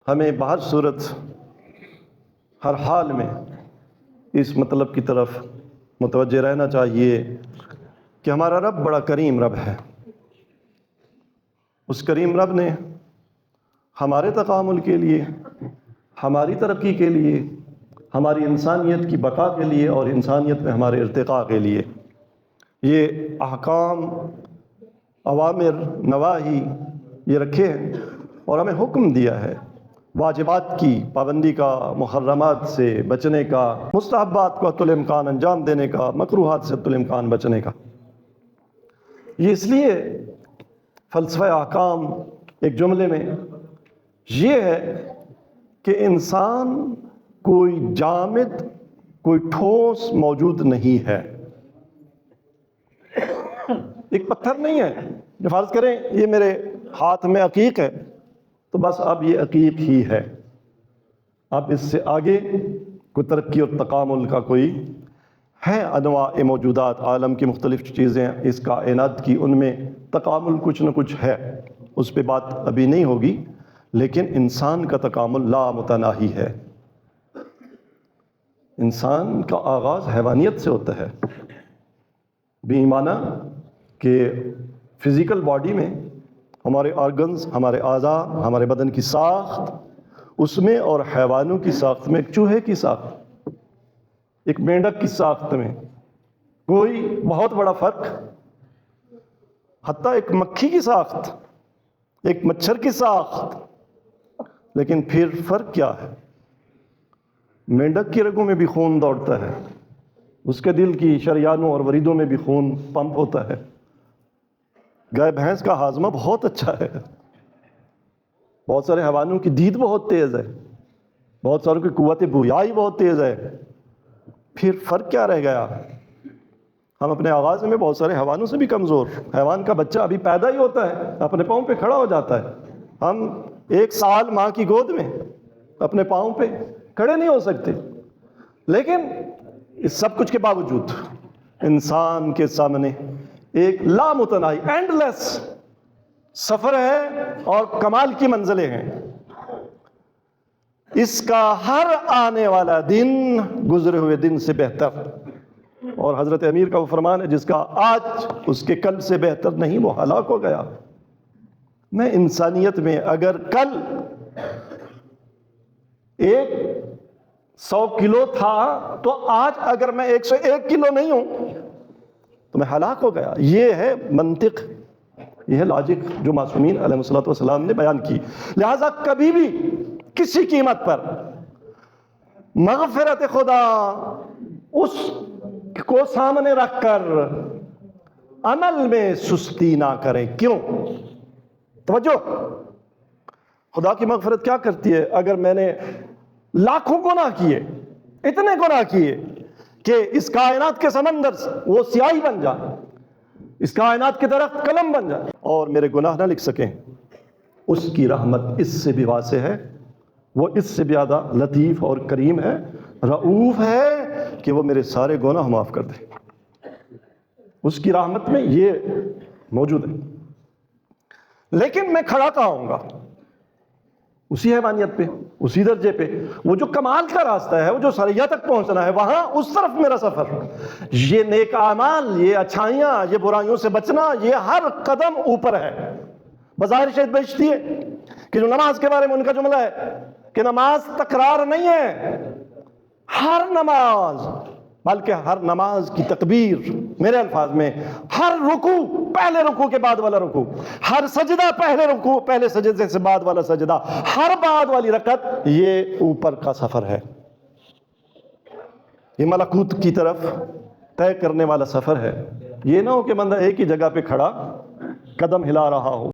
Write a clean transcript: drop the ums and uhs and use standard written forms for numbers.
ہمیں بہر صورت ہر حال میں اس مطلب کی طرف متوجہ رہنا چاہیے کہ ہمارا رب بڑا کریم رب ہے۔ اس کریم رب نے ہمارے تکامل کے لیے، ہماری ترقی کے لیے، ہماری انسانیت کی بقا کے لیے اور انسانیت میں ہمارے ارتقاء کے لیے یہ احکام، اوامر، نواہی یہ رکھے ہیں اور ہمیں حکم دیا ہے واجبات کی پابندی کا، محرمات سے بچنے کا، مستحبات کو حتی الامکان انجام دینے کا، مکروہات سے حتی الامکان بچنے کا۔ یہ اس لیے فلسفہ احکام ایک جملے میں یہ ہے کہ انسان کوئی جامد، کوئی ٹھوس موجود نہیں ہے، ایک پتھر نہیں ہے جو فرض کریں یہ میرے ہاتھ میں عقیق ہے تو بس اب یہ عقیق ہی ہے، اب اس سے آگے کوئی ترقی اور تکامل کا کوئی ہے؟ انواع موجودات، عالم کی مختلف چیزیں اس کائنات کی، ان میں تکامل کچھ نہ کچھ ہے، اس پہ بات ابھی نہیں ہوگی، لیکن انسان کا تکامل لامتناہی ہے۔ انسان کا آغاز حیوانیت سے ہوتا ہے، بھی معنی کہ فزیکل باڈی میں ہمارے آرگنز، ہمارے اعضاء، ہمارے بدن کی ساخت، اس میں اور حیوانوں کی ساخت میں، ایک چوہے کی ساخت، ایک مینڈک کی ساخت میں کوئی بہت بڑا فرق، حتیٰ ایک مکھی کی ساخت، ایک مچھر کی ساخت، لیکن پھر فرق کیا ہے؟ مینڈک کی رگوں میں بھی خون دوڑتا ہے، اس کے دل کی شریانوں اور وریدوں میں بھی خون پمپ ہوتا ہے۔ گائے بھینس کا ہاضمہ بہت اچھا ہے، بہت سارے حیوانوں کی دید بہت تیز ہے، بہت ساروں کی قوت بویائی بہت تیز ہے، پھر فرق کیا رہ گیا؟ ہم اپنے آغاز میں بہت سارے حیوانوں سے بھی کمزور، حیوان کا بچہ ابھی پیدا ہی ہوتا ہے اپنے پاؤں پہ کھڑا ہو جاتا ہے، ہم 1 سال ماں کی گود میں اپنے پاؤں پہ کھڑے نہیں ہو سکتے، لیکن اس سب کچھ کے باوجود انسان کے سامنے ایک لامتناہی اینڈ لیس سفر ہے اور کمال کی منزلیں ہیں۔ اس کا ہر آنے والا دن گزرے ہوئے دن سے بہتر، اور حضرت امیر کا وہ فرمان ہے جس کا آج اس کے کل سے بہتر نہیں وہ ہلاک ہو گیا۔ میں انسانیت میں اگر کل 100 کلو تھا تو آج اگر میں 101 کلو نہیں ہوں تو میں ہلاک ہو گیا۔ یہ ہے منطق، یہ ہے لاجک جو معصومین علیہ الصلوۃ والسلام نے بیان کی۔ لہٰذا کبھی بھی کسی قیمت پر مغفرت خدا اس کو سامنے رکھ کر عمل میں سستی نہ کریں۔ کیوں؟ توجہ، خدا کی مغفرت کیا کرتی ہے؟ اگر میں نے لاکھوں گناہ کیے، اتنے گناہ کیے کہ اس کائنات کے سمندر وہ سیاہی بن جائے، اس کائنات کے درخت قلم بن جائے اور میرے گناہ نہ لکھ سکیں، اس کی رحمت اس سے بھی واسع ہے، وہ اس سے بھی زیادہ لطیف اور کریم ہے، رؤوف ہے کہ وہ میرے سارے گناہ معاف کر دے۔ اس کی رحمت میں یہ موجود ہے۔ لیکن میں کھڑا کہاں ہوں گا؟ اسی حیوانیت پہ، اسی درجے پہ، وہ جو کمال کا راستہ ہے، وہ جو سریا تک پہنچنا ہے، وہاں اس طرف میرا سفر۔ یہ نیک اعمال، یہ اچھائیاں، یہ برائیوں سے بچنا، یہ ہر قدم اوپر ہے۔ بظاہر شاید بہشتی ہے کہ جو نماز کے بارے میں ان کا جملہ ہے کہ نماز تکرار نہیں ہے، ہر نماز، بلکہ ہر نماز کی تکبیر، میرے الفاظ میں ہر رکوع پہلے رکوع کے بعد والا رکوع، ہر سجدہ پہلے رکوع پہلے سجدے سے بعد والا سجدہ، ہر بعد والی رکعت، یہ اوپر کا سفر ہے، یہ ملکوت کی طرف طے کرنے والا سفر ہے۔ یہ نہ ہو کہ بندہ ایک ہی جگہ پہ کھڑا قدم ہلا رہا ہو۔